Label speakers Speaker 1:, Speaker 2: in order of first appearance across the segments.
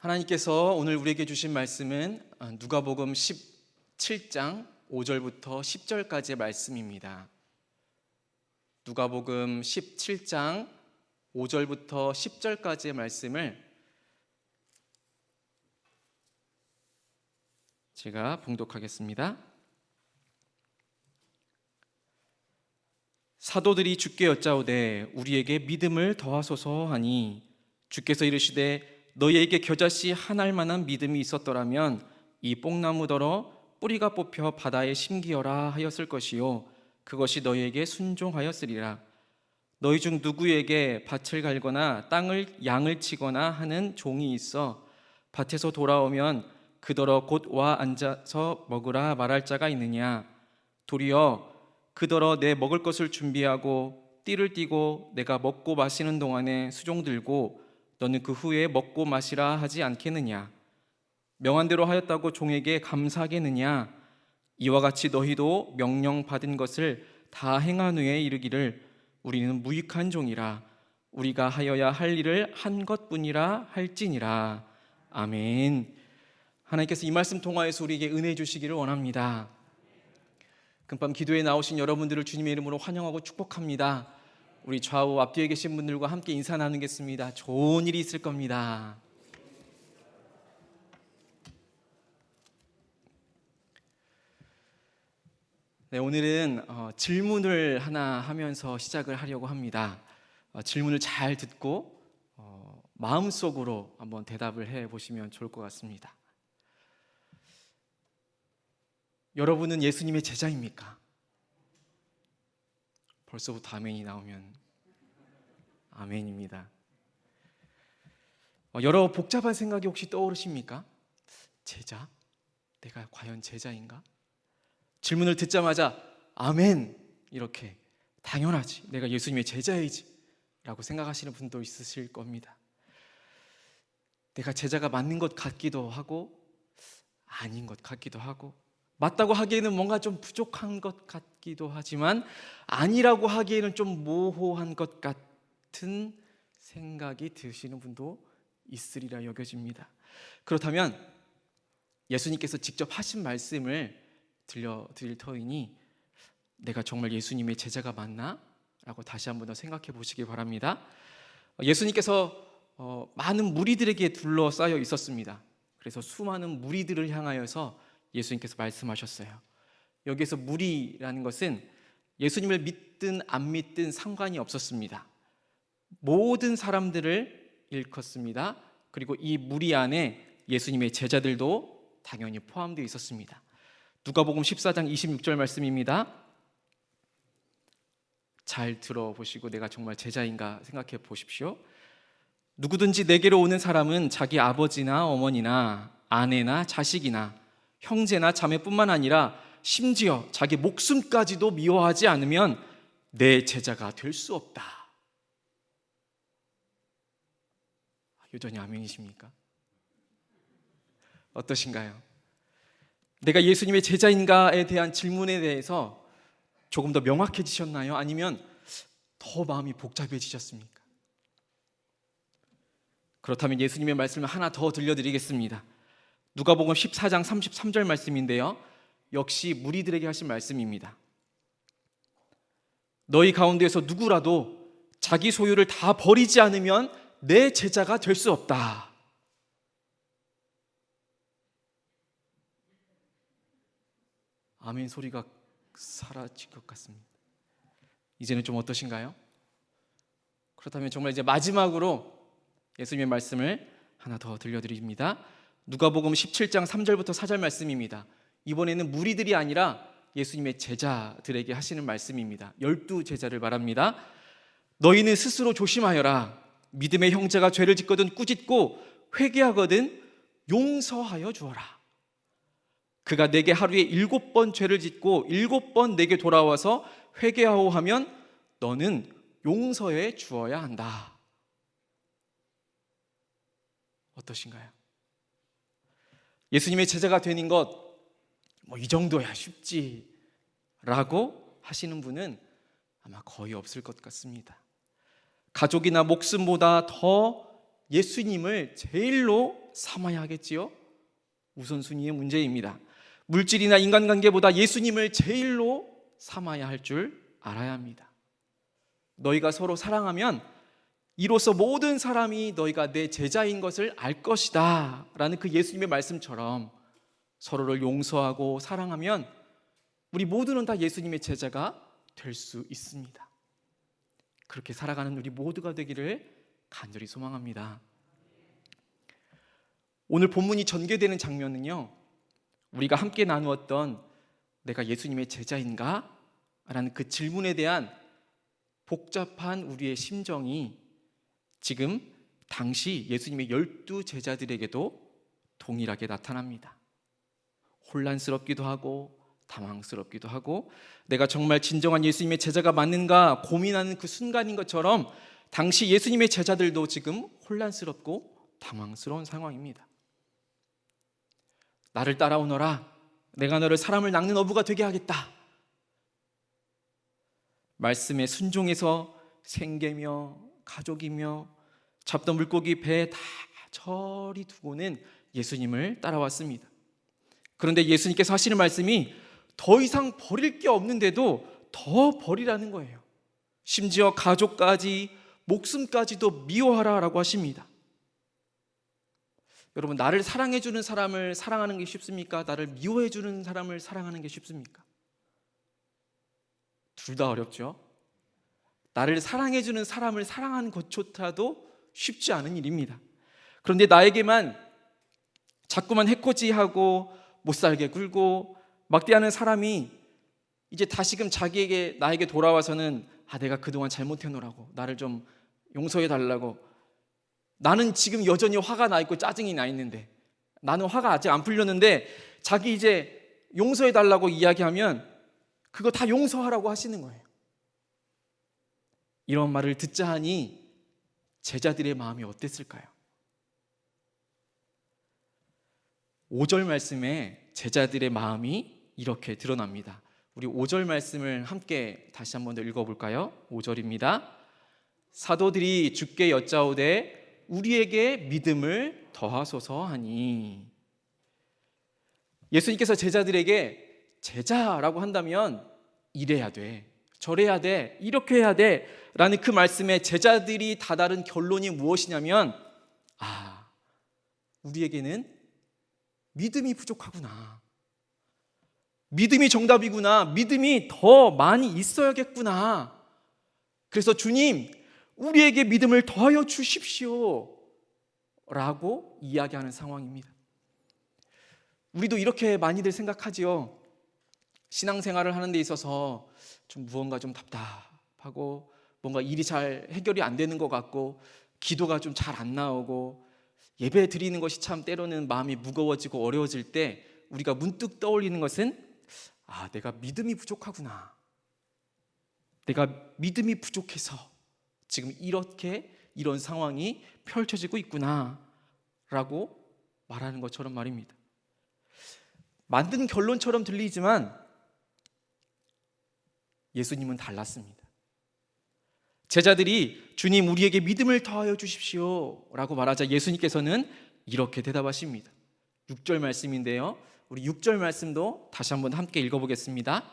Speaker 1: 하나님께서 오늘 우리에게 주신 말씀은 누가복음 17장 5절부터 10절까지의 말씀입니다. 누가복음 17장 5절부터 10절까지의 말씀을 제가 봉독하겠습니다. 사도들이 주께 여짜오되 우리에게 믿음을 더하소서 하니 주께서 이르시되 너희에게 겨자씨 한 알만한 믿음이 있었더라면 이 뽕나무더러 뿌리가 뽑혀 바다에 심기어라 하였을 것이요 그것이 너희에게 순종하였으리라. 너희 중 누구에게 밭을 갈거나 양을 치거나 하는 종이 있어 밭에서 돌아오면 그더러 곧 와 앉아서 먹으라 말할 자가 있느냐? 도리어 그더러 내 먹을 것을 준비하고 띠를 띠고 내가 먹고 마시는 동안에 수종 들고 너는 그 후에 먹고 마시라 하지 않겠느냐? 명한대로 하였다고 종에게 감사하겠느냐? 이와 같이 너희도 명령받은 것을 다 행한 후에 이르기를 우리는 무익한 종이라 우리가 하여야 할 일을 한 것뿐이라 할지니라. 아멘. 하나님께서 이 말씀 통하여서 우리에게 은혜 주시기를 원합니다. 금밤 기도에 나오신 여러분들을 주님의 이름으로 환영하고 축복합니다. 우리 좌우 앞뒤에 계신 분들과 함께 인사 나누겠습니다. 좋은 일이 있을 겁니다. 네, 오늘은 질문을 하나 하면서 시작을 하려고 합니다. 질문을 잘 듣고 마음속으로 한번 대답을 해보시면 좋을 것 같습니다. 여러분은 예수님의 제자입니까? 벌써부터 아멘이 나오면 아멘입니다. 여러 복잡한 생각이 혹시 떠오르십니까? 제자? 내가 과연 제자인가? 질문을 듣자마자 아멘! 이렇게 당연하지, 내가 예수님의 제자이지 라고 생각하시는 분도 있으실 겁니다. 내가 제자가 맞는 것 같기도 하고 아닌 것 같기도 하고 맞다고 하기에는 뭔가 좀 부족한 것 같기도 하지만 아니라고 하기에는 좀 모호한 것 같은 생각이 드시는 분도 있으리라 여겨집니다. 그렇다면 예수님께서 직접 하신 말씀을 들려드릴 터이니 내가 정말 예수님의 제자가 맞나? 라고 다시 한번 더 생각해 보시기 바랍니다. 예수님께서 많은 무리들에게 둘러싸여 있었습니다. 그래서 수많은 무리들을 향하여서 예수님께서 말씀하셨어요. 여기에서 무리라는 것은 예수님을 믿든 안 믿든 상관이 없었습니다. 모든 사람들을 일컫습니다. 그리고 이 무리 안에 예수님의 제자들도 당연히 포함되어 있었습니다. 누가복음 14장 26절 말씀입니다. 잘 들어보시고 내가 정말 제자인가 생각해 보십시오. 누구든지 내게로 오는 사람은 자기 아버지나 어머니나 아내나 자식이나 형제나 자매뿐만 아니라 심지어 자기 목숨까지도 미워하지 않으면 내 제자가 될 수 없다. 여전히 아멘이십니까? 어떠신가요? 내가 예수님의 제자인가에 대한 질문에 대해서 조금 더 명확해지셨나요? 아니면 더 마음이 복잡해지셨습니까? 그렇다면 예수님의 말씀을 하나 더 들려드리겠습니다. 누가복음 14장 33절 말씀인데요, 역시 무리들에게 하신 말씀입니다. 너희 가운데에서 누구라도 자기 소유를 다 버리지 않으면 내 제자가 될 수 없다. 아멘 소리가 사라질 것 같습니다. 이제는 좀 어떠신가요? 그렇다면 정말 이제 마지막으로 예수님의 말씀을 하나 더 들려드립니다. 누가복음 17장 3절부터 4절 말씀입니다. 이번에는 무리들이 아니라 예수님의 제자들에게 하시는 말씀입니다. 12제자를 말합니다. 너희는 스스로 조심하여라. 믿음의 형제가 죄를 짓거든 꾸짖고 회개하거든 용서하여 주어라. 그가 내게 하루에 7번 죄를 짓고 7번 내게 돌아와서 회개하오 하면 너는 용서해 주어야 한다. 어떠신가요? 예수님의 제자가 되는 것 이 정도야 쉽지 라고 하시는 분은 아마 거의 없을 것 같습니다. 가족이나 목숨보다 더 예수님을 제일로 삼아야 하겠지요? 우선순위의 문제입니다. 물질이나 인간관계보다 예수님을 제일로 삼아야 할 줄 알아야 합니다. 너희가 서로 사랑하면 이로써 모든 사람이 너희가 내 제자인 것을 알 것이다 라는 그 예수님의 말씀처럼 서로를 용서하고 사랑하면 우리 모두는 다 예수님의 제자가 될 수 있습니다. 그렇게 살아가는 우리 모두가 되기를 간절히 소망합니다. 오늘 본문이 전개되는 장면은요, 우리가 함께 나누었던 내가 예수님의 제자인가? 라는 그 질문에 대한 복잡한 우리의 심정이 지금 당시 예수님의 12 제자들에게도 동일하게 나타납니다. 혼란스럽기도 하고 당황스럽기도 하고 내가 정말 진정한 예수님의 제자가 맞는가 고민하는 그 순간인 것처럼 당시 예수님의 제자들도 지금 혼란스럽고 당황스러운 상황입니다. 나를 따라오너라. 내가 너를 사람을 낚는 어부가 되게 하겠다. 말씀에 순종해서 생계며 가족이며 잡던 물고기 배에 다 저리 두고는 예수님을 따라왔습니다. 그런데 예수님께서 하시는 말씀이 더 이상 버릴 게 없는데도 더 버리라는 거예요. 심지어 가족까지 목숨까지도 미워하라라고 하십니다. 여러분, 나를 사랑해주는 사람을 사랑하는 게 쉽습니까? 나를 미워해주는 사람을 사랑하는 게 쉽습니까? 둘 다 어렵죠. 나를 사랑해주는 사람을 사랑하는 것조차도 쉽지 않은 일입니다. 그런데 나에게만 자꾸만 해코지하고 못살게 굴고 막대하는 사람이 이제 다시금 나에게 돌아와서는 내가 그동안 잘못해놓으라고, 나를 좀 용서해달라고, 나는 지금 여전히 화가 나 있고 짜증이 나 있는데, 나는 화가 아직 안 풀렸는데 자기 이제 용서해달라고 이야기하면 그거 다 용서하라고 하시는 거예요. 이런 말을 듣자 하니 제자들의 마음이 어땠을까요? 5절 말씀에 제자들의 마음이 이렇게 드러납니다. 우리 5절 말씀을 함께 다시 한번 더 읽어볼까요? 5절입니다. 사도들이 주께 여짜오되 우리에게 믿음을 더하소서 하니. 예수님께서 제자들에게 제자라고 한다면 이래야 돼, 저래야 돼, 이렇게 해야 돼 라는 그 말씀에 제자들이 다다른 결론이 무엇이냐면 우리에게는 믿음이 부족하구나, 믿음이 정답이구나, 믿음이 더 많이 있어야겠구나. 그래서 주님, 우리에게 믿음을 더하여 주십시오 라고 이야기하는 상황입니다. 우리도 이렇게 많이들 생각하지요. 신앙생활을 하는 데 있어서 무언가 좀 답답하고 뭔가 일이 잘 해결이 안 되는 것 같고 기도가 좀 잘 안 나오고 예배 드리는 것이 참 때로는 마음이 무거워지고 어려워질 때 우리가 문득 떠올리는 것은 내가 믿음이 부족하구나, 내가 믿음이 부족해서 지금 이런 상황이 펼쳐지고 있구나 라고 말하는 것처럼 말입니다. 만든 결론처럼 들리지만 예수님은 달랐습니다. 제자들이 주님, 우리에게 믿음을 더하여 주십시오 라고 말하자 예수님께서는 이렇게 대답하십니다. 6절 말씀인데요, 우리 6절 말씀도 다시 한번 함께 읽어보겠습니다.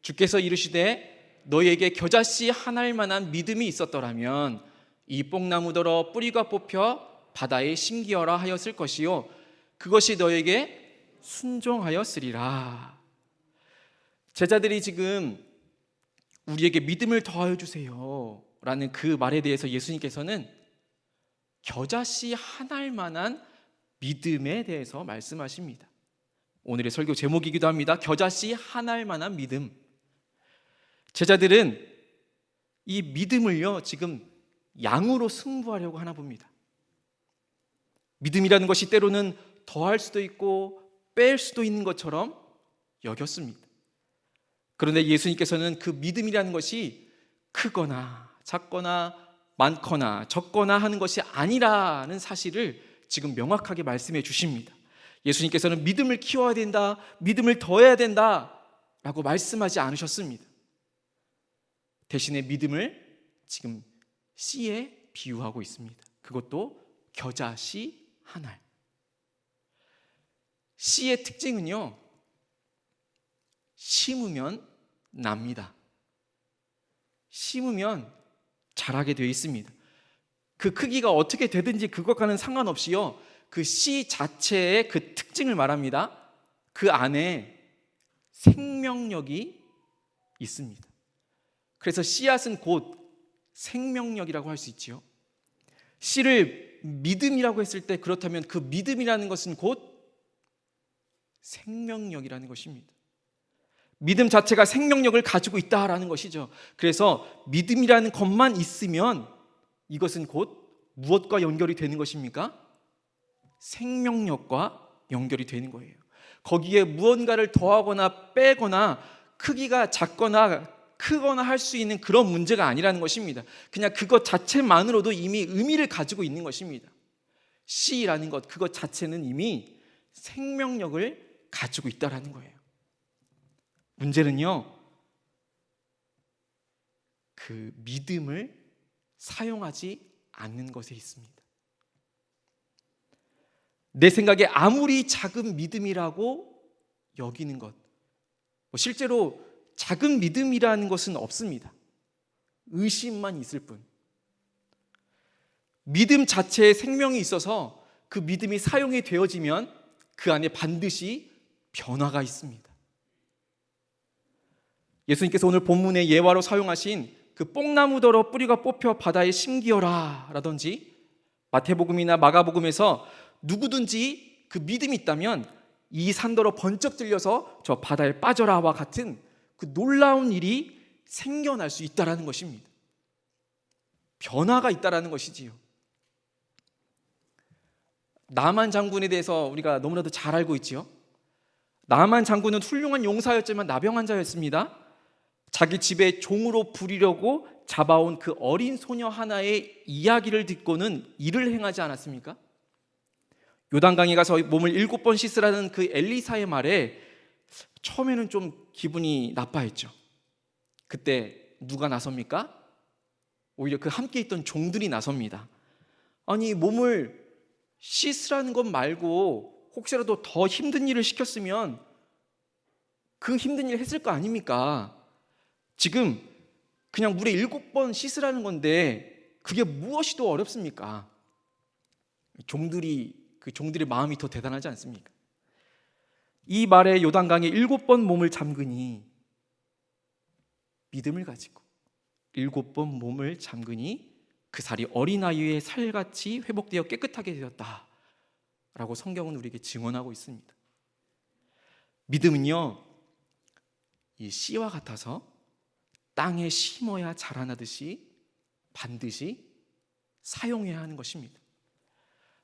Speaker 1: 주께서 이르시되 너희에게 겨자씨 한 알만한 믿음이 있었더라면 이 뽕나무더러 뿌리가 뽑혀 바다에 심기어라 하였을 것이요 그것이 너희에게 순종하였으리라. 제자들이 지금 우리에게 믿음을 더하여 주세요 라는 그 말에 대해서 예수님께서는 겨자씨 한 알만한 믿음에 대해서 말씀하십니다. 오늘의 설교 제목이기도 합니다. 겨자씨 한 알만한 믿음. 제자들은 이 믿음을요 지금 양으로 승부하려고 하나 봅니다. 믿음이라는 것이 때로는 더할 수도 있고 뺄 수도 있는 것처럼 여겼습니다. 그런데 예수님께서는 그 믿음이라는 것이 크거나 작거나 많거나 적거나 하는 것이 아니라는 사실을 지금 명확하게 말씀해 주십니다. 예수님께서는 믿음을 키워야 된다, 믿음을 더해야 된다 라고 말씀하지 않으셨습니다. 대신에 믿음을 지금 씨에 비유하고 있습니다. 그것도 겨자씨 한 알. 씨의 특징은요, 심으면 납니다. 심으면 자라게 되어 있습니다. 그 크기가 어떻게 되든지 그것과는 상관없이요, 그 씨 자체의 그 특징을 말합니다. 그 안에 생명력이 있습니다. 그래서 씨앗은 곧 생명력이라고 할 수 있지요. 씨를 믿음이라고 했을 때, 그렇다면 그 믿음이라는 것은 곧 생명력이라는 것입니다. 믿음 자체가 생명력을 가지고 있다라는 것이죠. 그래서 믿음이라는 것만 있으면 이것은 곧 무엇과 연결이 되는 것입니까? 생명력과 연결이 되는 거예요. 거기에 무언가를 더하거나 빼거나 크기가 작거나 크거나 할 수 있는 그런 문제가 아니라는 것입니다. 그냥 그것 자체만으로도 이미 의미를 가지고 있는 것입니다. 씨라는 것, 그것 자체는 이미 생명력을 가지고 있다라는 거예요. 문제는요, 그 믿음을 사용하지 않는 것에 있습니다. 내 생각에 아무리 작은 믿음이라고 여기는 것, 실제로 작은 믿음이라는 것은 없습니다. 의심만 있을 뿐. 믿음 자체에 생명이 있어서 그 믿음이 사용이 되어지면 그 안에 반드시 변화가 있습니다. 예수님께서 오늘 본문의 예화로 사용하신 그 뽕나무더러 뿌리가 뽑혀 바다에 심기어라 라든지, 마태복음이나 마가복음에서 누구든지 그 믿음이 있다면 이 산더러 번쩍 들려서 저 바다에 빠져라와 같은 그 놀라운 일이 생겨날 수 있다라는 것입니다. 변화가 있다라는 것이지요. 나만 장군에 대해서 우리가 너무나도 잘 알고 있지요. 나만 장군은 훌륭한 용사였지만 나병한 자였습니다. 자기 집에 종으로 부리려고 잡아온 그 어린 소녀 하나의 이야기를 듣고는 일을 행하지 않았습니까? 요단강에 가서 몸을 7번 씻으라는 그 엘리사의 말에 처음에는 좀 기분이 나빠했죠. 그때 누가 나섭니까? 오히려 그 함께 있던 종들이 나섭니다. 아니, 몸을 씻으라는 것 말고 혹시라도 더 힘든 일을 시켰으면 그 힘든 일을 했을 거 아닙니까? 지금 그냥 물에 7번 씻으라는 건데 그게 무엇이 더 어렵습니까? 종들의 마음이 더 대단하지 않습니까? 이 말에 요단강에 7번 몸을 잠그니, 믿음을 가지고 7번 몸을 잠그니 그 살이 어린아이의 살같이 회복되어 깨끗하게 되었다 라고 성경은 우리에게 증언하고 있습니다. 믿음은요, 이 씨와 같아서 땅에 심어야 자라나듯이 반드시 사용해야 하는 것입니다.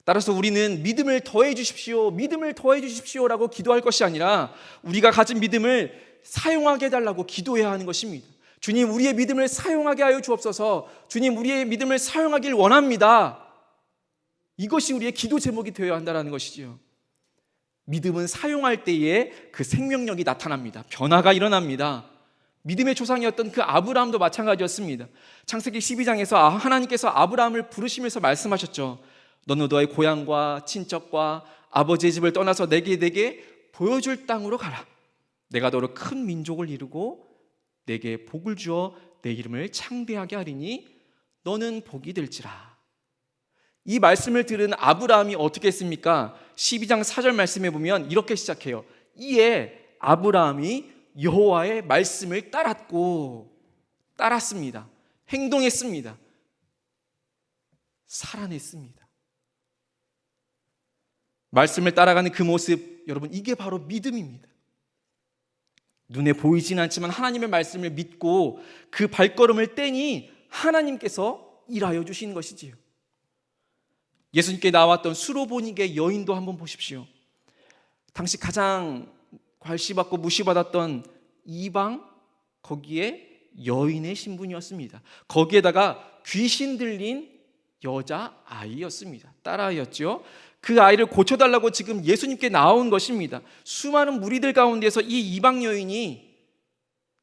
Speaker 1: 따라서 우리는 믿음을 더해 주십시오, 믿음을 더해 주십시오라고 기도할 것이 아니라 우리가 가진 믿음을 사용하게 해달라고 기도해야 하는 것입니다. 주님, 우리의 믿음을 사용하게 하여 주옵소서. 주님, 우리의 믿음을 사용하길 원합니다. 이것이 우리의 기도 제목이 되어야 한다는 것이지요. 믿음은 사용할 때에 그 생명력이 나타납니다. 변화가 일어납니다. 믿음의 조상이었던 그 아브라함도 마찬가지였습니다. 창세기 12장에서 하나님께서 아브라함을 부르시면서 말씀하셨죠. 너는 너의 고향과 친척과 아버지의 집을 떠나서 내게 보여줄 땅으로 가라. 내가 너로 큰 민족을 이루고 내게 복을 주어 내 이름을 창대하게 하리니 너는 복이 될지라. 이 말씀을 들은 아브라함이 어떻게 했습니까? 12장 4절 말씀에 보면 이렇게 시작해요. 이에 아브라함이 여호와의 말씀을 따랐습니다. 행동했습니다. 살아냈습니다. 말씀을 따라가는 그 모습, 여러분, 이게 바로 믿음입니다. 눈에 보이진 않지만 하나님의 말씀을 믿고 그 발걸음을 떼니 하나님께서 일하여 주신 것이지요. 예수님께 나왔던 수로보니게 여인도 한번 보십시오. 당시 가장 괄시받고 무시받았던 이방, 거기에 여인의 신분이었습니다. 거기에다가 귀신 들린 여자 아이였습니다. 딸아이였죠. 그 아이를 고쳐달라고 지금 예수님께 나온 것입니다. 수많은 무리들 가운데서 이 이방 여인이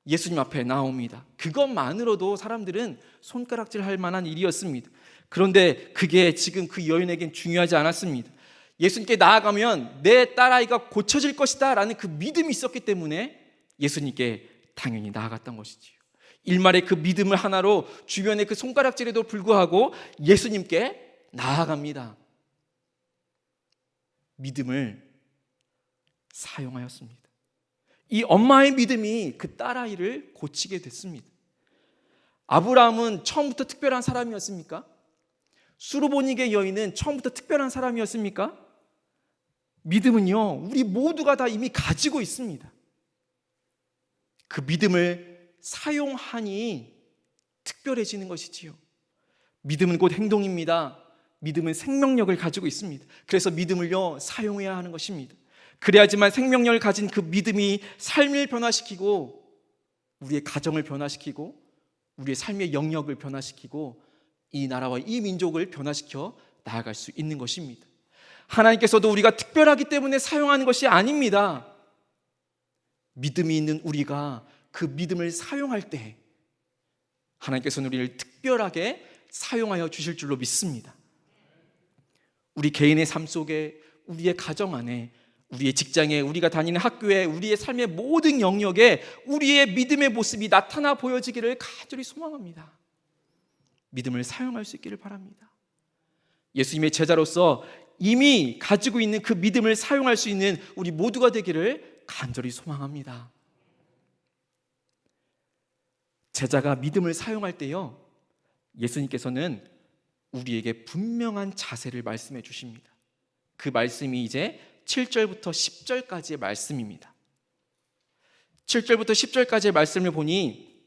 Speaker 1: 예수님 앞에 나옵니다. 그것만으로도 사람들은 손가락질할 만한 일이었습니다. 그런데 그게 지금 그 여인에겐 중요하지 않았습니다. 예수님께 나아가면 내 딸아이가 고쳐질 것이다 라는 그 믿음이 있었기 때문에 예수님께 당연히 나아갔던 것이지요. 일말의 그 믿음을 하나로 주변의 그 손가락질에도 불구하고 예수님께 나아갑니다. 믿음을 사용하였습니다. 이 엄마의 믿음이 그 딸아이를 고치게 됐습니다. 아브라함은 처음부터 특별한 사람이었습니까? 수르보니게 여인은 처음부터 특별한 사람이었습니까? 믿음은요, 우리 모두가 다 이미 가지고 있습니다. 그 믿음을 사용하니 특별해지는 것이지요. 믿음은 곧 행동입니다. 믿음은 생명력을 가지고 있습니다. 그래서 믿음을요, 사용해야 하는 것입니다. 그래야지만 생명력을 가진 그 믿음이 삶을 변화시키고 우리의 가정을 변화시키고 우리의 삶의 영역을 변화시키고 이 나라와 이 민족을 변화시켜 나아갈 수 있는 것입니다. 하나님께서도 우리가 특별하기 때문에 사용하는 것이 아닙니다. 믿음이 있는 우리가 그 믿음을 사용할 때 하나님께서는 우리를 특별하게 사용하여 주실 줄로 믿습니다. 우리 개인의 삶 속에, 우리의 가정 안에, 우리의 직장에, 우리가 다니는 학교에, 우리의 삶의 모든 영역에 우리의 믿음의 모습이 나타나 보여지기를 간절히 소망합니다. 믿음을 사용할 수 있기를 바랍니다. 예수님의 제자로서 이미 가지고 있는 그 믿음을 사용할 수 있는 우리 모두가 되기를 간절히 소망합니다. 제자가 믿음을 사용할 때요, 예수님께서는 우리에게 분명한 자세를 말씀해 주십니다. 그 말씀이 이제 7절부터 10절까지의 말씀입니다. 7절부터 10절까지의 말씀을 보니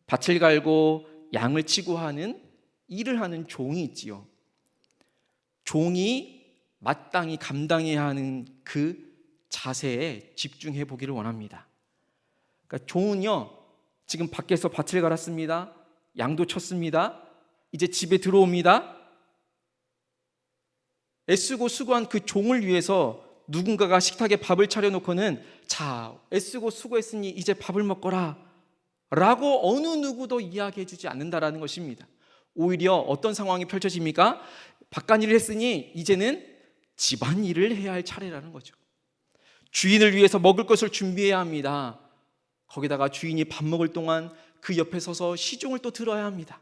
Speaker 1: 밭을 갈고 양을 치고 하는 일을 하는 종이 있지요. 종이 마땅히 감당해야 하는 그 자세에 집중해 보기를 원합니다. 그러니까 종은요, 지금 밖에서 밭을 갈았습니다. 양도 쳤습니다. 이제 집에 들어옵니다. 애쓰고 수고한 그 종을 위해서 누군가가 식탁에 밥을 차려놓고는 자, 애쓰고 수고했으니 이제 밥을 먹거라 라고 어느 누구도 이야기해 주지 않는다라는 것입니다. 오히려 어떤 상황이 펼쳐집니까? 밭간일을 했으니 이제는 집안일을 해야 할 차례라는 거죠. 주인을 위해서 먹을 것을 준비해야 합니다. 거기다가 주인이 밥 먹을 동안 그 옆에 서서 시중을 또 들어야 합니다.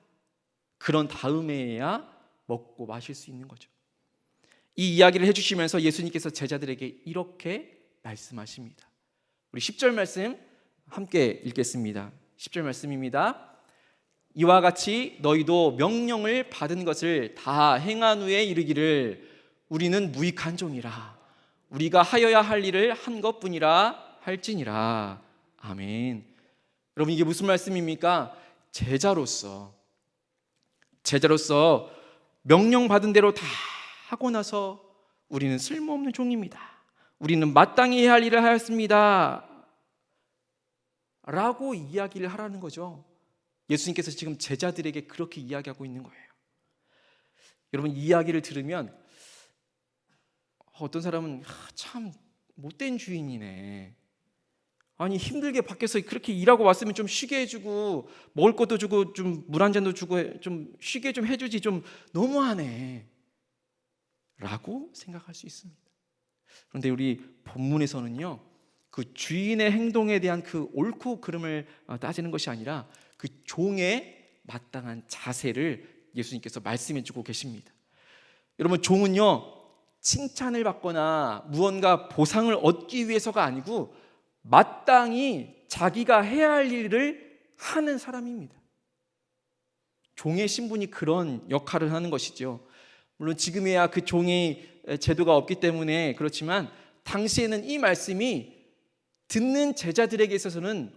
Speaker 1: 그런 다음에야 먹고 마실 수 있는 거죠. 이 이야기를 해주시면서 예수님께서 제자들에게 이렇게 말씀하십니다. 우리 10절 말씀 함께 읽겠습니다. 10절 말씀입니다. 이와 같이 너희도 명령을 받은 것을 다 행한 후에 이르기를 우리는 무익한 종이라 우리가 하여야 할 일을 한 것뿐이라 할지니라. 아멘. 여러분, 이게 무슨 말씀입니까? 제자로서 명령받은 대로 다 하고 나서 우리는 쓸모없는 종입니다. 우리는 마땅히 해야 할 일을 하였습니다 라고 이야기를 하라는 거죠. 예수님께서 지금 제자들에게 그렇게 이야기하고 있는 거예요. 여러분, 이 이야기를 들으면 어떤 사람은 참 못된 주인이네. 아니, 힘들게 밖에서 그렇게 일하고 왔으면 좀 쉬게 해주고 먹을 것도 주고 좀 물 한 잔도 주고 좀 쉬게 좀 해주지, 좀 너무하네 라고 생각할 수 있습니다. 그런데 우리 본문에서는요, 그 주인의 행동에 대한 그 옳고 그름을 따지는 것이 아니라 그 종의 마땅한 자세를 예수님께서 말씀해 주고 계십니다. 여러분, 종은요, 칭찬을 받거나 무언가 보상을 얻기 위해서가 아니고 마땅히 자기가 해야 할 일을 하는 사람입니다. 종의 신분이 그런 역할을 하는 것이죠. 물론 지금에야 그 종의 제도가 없기 때문에 그렇지만 당시에는 이 말씀이 듣는 제자들에게 있어서는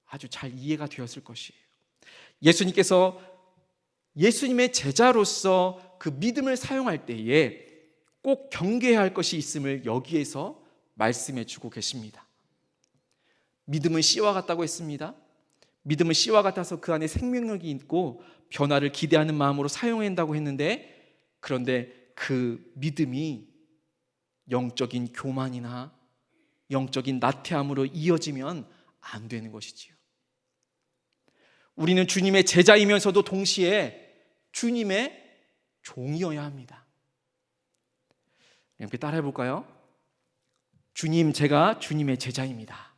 Speaker 1: 아주 잘 이해가 되었을 것이에요. 예수님께서 예수님의 제자로서 그 믿음을 사용할 때에 꼭 경계해야 할 것이 있음을 여기에서 말씀해 주고 계십니다. 믿음은 씨와 같다고 했습니다. 믿음은 씨와 같아서 그 안에 생명력이 있고 변화를 기대하는 마음으로 사용해야 한다고 했는데, 그런데 그 믿음이 영적인 교만이나 영적인 나태함으로 이어지면 안 되는 것이지요. 우리는 주님의 제자이면서도 동시에 주님의 종이어야 합니다. 함께 따라해 볼까요? 주님, 제가 주님의 제자입니다.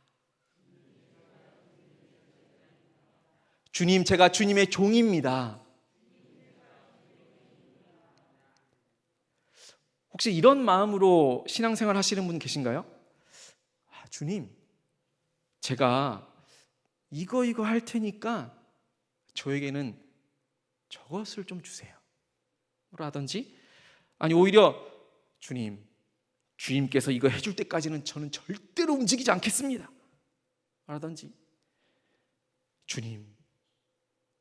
Speaker 1: 주님, 제가 주님의 종입니다. 혹시 이런 마음으로 신앙생활 하시는 분 계신가요? 주님, 제가 이거 할 테니까 저에게는 저것을 좀 주세요 라든지, 아니 오히려 주님께서 이거 해줄 때까지는 저는 절대로 움직이지 않겠습니다 라든지, 주님,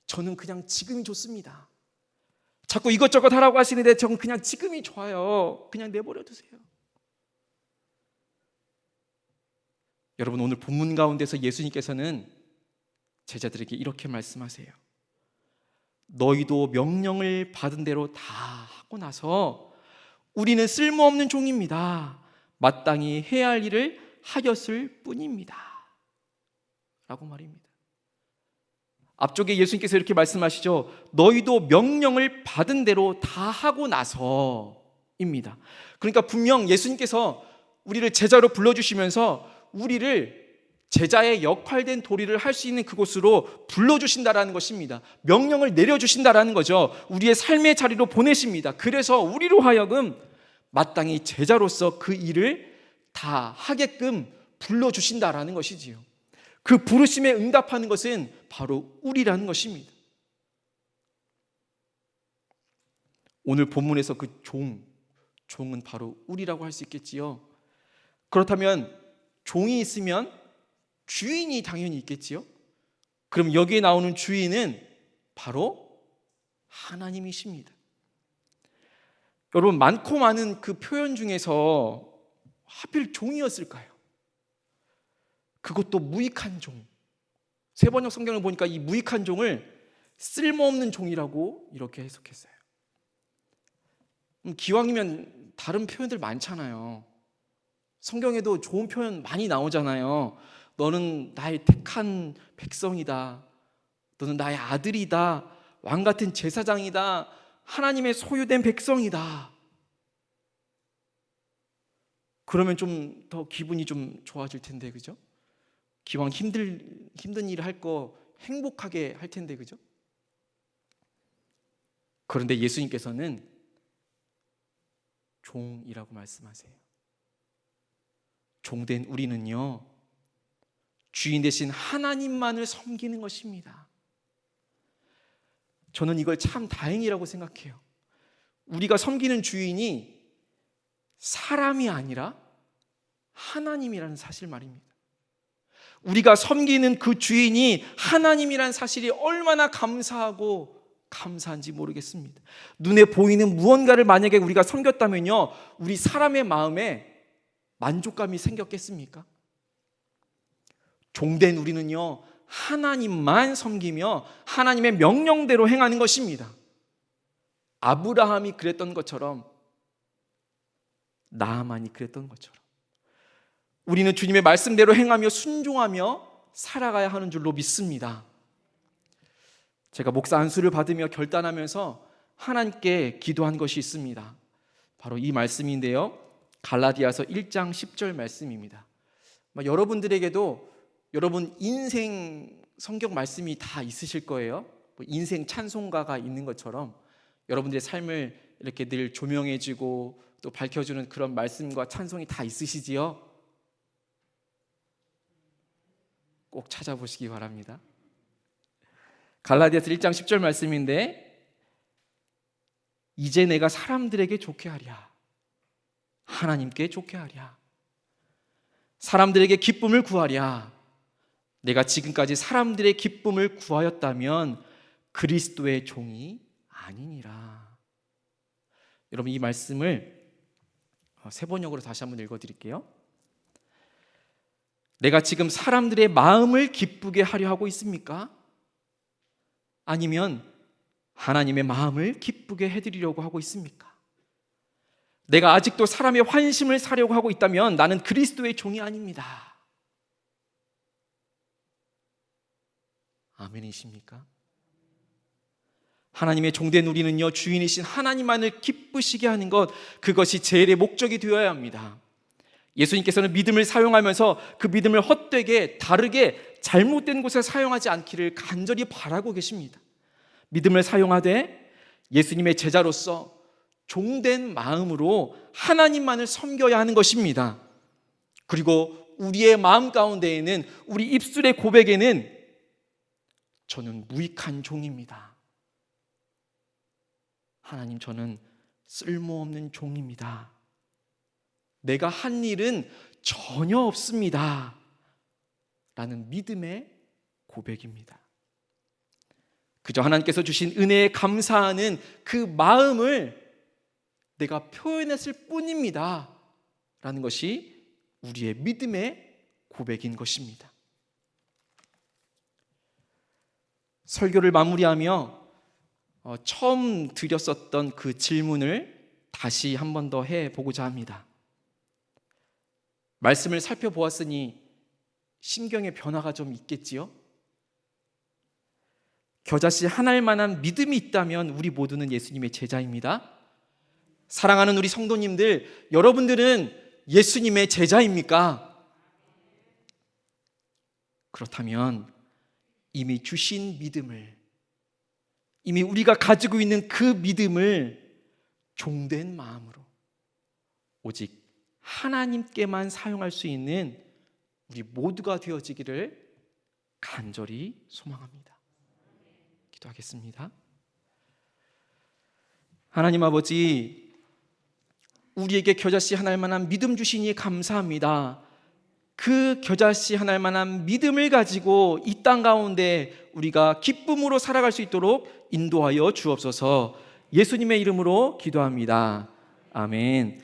Speaker 1: 저는 그냥 지금이 좋습니다. 자꾸 이것저것 하라고 하시는데 저는 그냥 지금이 좋아요. 그냥 내버려 두세요. 여러분, 오늘 본문 가운데서 예수님께서는 제자들에게 이렇게 말씀하세요. 너희도 명령을 받은 대로 다 하고 나서 우리는 쓸모없는 종입니다. 마땅히 해야 할 일을 하였을 뿐입니다 라고 말입니다. 앞쪽에 예수님께서 이렇게 말씀하시죠. 너희도 명령을 받은 대로 다 하고 나서입니다. 그러니까 분명 예수님께서 우리를 제자로 불러주시면서 우리를 제자의 역할된 도리를 할 수 있는 그곳으로 불러주신다라는 것입니다. 명령을 내려주신다라는 거죠. 우리의 삶의 자리로 보내십니다. 그래서 우리로 하여금 마땅히 제자로서 그 일을 다 하게끔 불러주신다라는 것이지요. 그 부르심에 응답하는 것은 바로 우리라는 것입니다. 오늘 본문에서 그 종은 바로 우리라고 할 수 있겠지요. 그렇다면 종이 있으면 주인이 당연히 있겠지요. 그럼 여기에 나오는 주인은 바로 하나님이십니다. 여러분, 많고 많은 그 표현 중에서 하필 종이었을까요? 그것도 무익한 종. 세번역 성경을 보니까 이 무익한 종을 쓸모없는 종이라고 이렇게 해석했어요. 기왕이면 다른 표현들 많잖아요. 성경에도 좋은 표현 많이 나오잖아요. 너는 나의 택한 백성이다. 너는 나의 아들이다. 왕 같은 제사장이다. 하나님의 소유된 백성이다. 그러면 좀 더 기분이 좀 좋아질 텐데, 그죠? 기왕 힘든 일을 할 거 행복하게 할 텐데, 그죠? 그런데 예수님께서는 종이라고 말씀하세요. 종된 우리는요, 주인 대신 하나님만을 섬기는 것입니다. 저는 이걸 참 다행이라고 생각해요. 우리가 섬기는 주인이 사람이 아니라 하나님이라는 사실 말입니다. 우리가 섬기는 그 주인이 하나님이라는 사실이 얼마나 감사한지 모르겠습니다. 눈에 보이는 무언가를 만약에 우리가 섬겼다면요, 우리 사람의 마음에 만족감이 생겼겠습니까? 종된 우리는요, 하나님만 섬기며 하나님의 명령대로 행하는 것입니다. 아브라함이 그랬던 것처럼, 나아만이 그랬던 것처럼 우리는 주님의 말씀대로 행하며 순종하며 살아가야 하는 줄로 믿습니다. 제가 목사 안수를 받으며 결단하면서 하나님께 기도한 것이 있습니다. 바로 이 말씀인데요, 갈라디아서 1장 10절 말씀입니다. 여러분들에게도 여러분 인생 성경 말씀이 다 있으실 거예요. 인생 찬송가가 있는 것처럼 여러분들의 삶을 이렇게 늘 조명해주고 또 밝혀주는 그런 말씀과 찬송이 다 있으시지요? 꼭 찾아보시기 바랍니다. 갈라디아서 1장 10절 말씀인데, 이제 내가 사람들에게 좋게 하랴, 하나님께 좋게 하랴, 사람들에게 기쁨을 구하랴. 내가 지금까지 사람들의 기쁨을 구하였다면 그리스도의 종이 아니니라. 여러분, 이 말씀을 세 번역으로 다시 한번 읽어드릴게요. 내가 지금 사람들의 마음을 기쁘게 하려 하고 있습니까? 아니면 하나님의 마음을 기쁘게 해드리려고 하고 있습니까? 내가 아직도 사람의 환심을 사려고 하고 있다면 나는 그리스도의 종이 아닙니다. 아멘이십니까? 하나님의 종된 우리는요, 주인이신 하나님만을 기쁘시게 하는 것, 그것이 제일의 목적이 되어야 합니다. 예수님께서는 믿음을 사용하면서 그 믿음을 헛되게, 다르게, 잘못된 곳에 사용하지 않기를 간절히 바라고 계십니다. 믿음을 사용하되 예수님의 제자로서 종된 마음으로 하나님만을 섬겨야 하는 것입니다. 그리고 우리의 마음 가운데에는, 우리 입술의 고백에는 저는 무익한 종입니다. 하나님, 저는 쓸모없는 종입니다. 내가 한 일은 전혀 없습니다. 라는 믿음의 고백입니다. 그저 하나님께서 주신 은혜에 감사하는 그 마음을 내가 표현했을 뿐입니다. 라는 것이 우리의 믿음의 고백인 것입니다. 설교를 마무리하며 처음 드렸었던 그 질문을 다시 한 번 더 해보고자 합니다. 말씀을 살펴보았으니 심경의 변화가 좀 있겠지요? 겨자씨 하나일 만한 믿음이 있다면 우리 모두는 예수님의 제자입니다. 사랑하는 우리 성도님들, 여러분들은 예수님의 제자입니까? 그렇다면 이미 주신 믿음을, 이미 우리가 가지고 있는 그 믿음을 종된 마음으로 오직 하나님께만 사용할 수 있는 우리 모두가 되어지기를 간절히 소망합니다. 기도하겠습니다. 하나님 아버지, 우리에게 겨자씨 하나일 만한 믿음 주시니 감사합니다. 그 겨자씨 하나일 만한 믿음을 가지고 이 땅 가운데 우리가 기쁨으로 살아갈 수 있도록 인도하여 주옵소서. 예수님의 이름으로 기도합니다. 아멘.